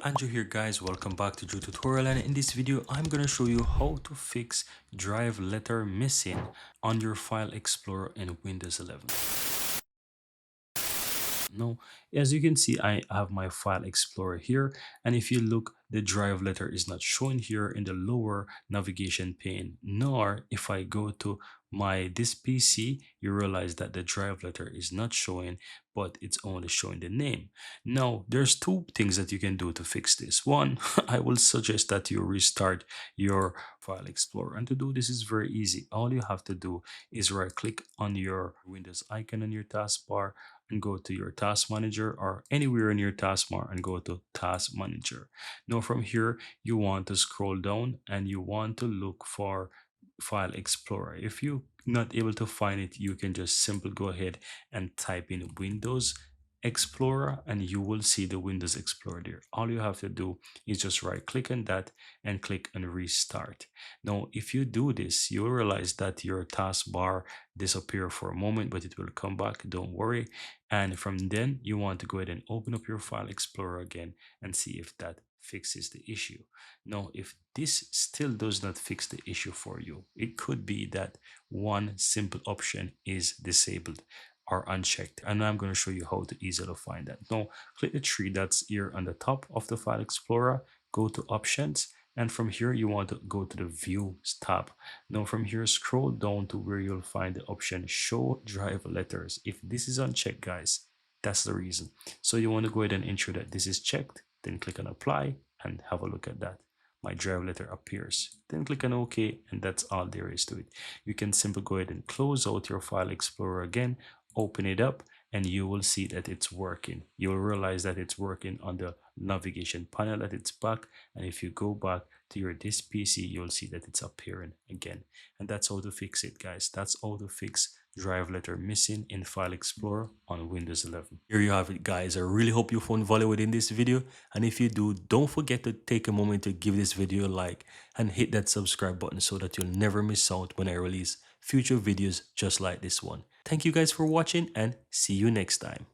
Andrew here guys, welcome back to Drew Tutorial, and in this video I'm gonna show you how to fix drive letter missing on your file explorer in Windows 11. Now, as you can see, I have my file explorer here, and if you look, the drive letter is not shown here in the lower navigation pane, nor if I go to this PC, you realize that the drive letter is not showing, but it's only showing the name. Now, there's two things that you can do to fix this. One, I will suggest that you restart your file explorer, and to do this is very easy. All you have to do is right click on your Windows icon on your taskbar and go to your task manager, or anywhere in your taskbar and go to task manager. Now from here, you want to scroll down and you want to look for file explorer. If you're not able to find it, you can just simply go ahead and type in Windows Explorer and you will see the Windows Explorer there. All you have to do is just right click on that and click on restart. Now if you do this, you'll realize that your taskbar disappear for a moment, but it will come back, don't worry. And from then you want to go ahead and open up your file explorer again and see if that fixes the issue. Now if this still does not fix the issue for you, it could be that one simple option is disabled or unchecked, and I'm going to show you how to easily find that. Now click the three dots here on the top of the file explorer, go to options, and from here you want to go to the view tab. Now from here scroll down to where you'll find the option show drive letters. If this is unchecked guys, that's the reason. So you want to go ahead and ensure that this is checked, then click on apply and have a look at that. My drive letter appears, then click on OK, and that's all there is to it. You can simply go ahead and close out your file explorer again, open it up, and you will see that it's working. You'll realize that it's working on the navigation panel, that it's back, and if you go back to your this PC, you'll see that it's appearing again. And that's how to fix it guys. That's how to fix drive letter missing in file explorer on Windows 11. Here you have it guys. I really hope you found value within this video, and if you do, don't forget to take a moment to give this video a like and hit that subscribe button so that you'll never miss out when I release future videos just like this one. Thank you guys for watching and see you next time.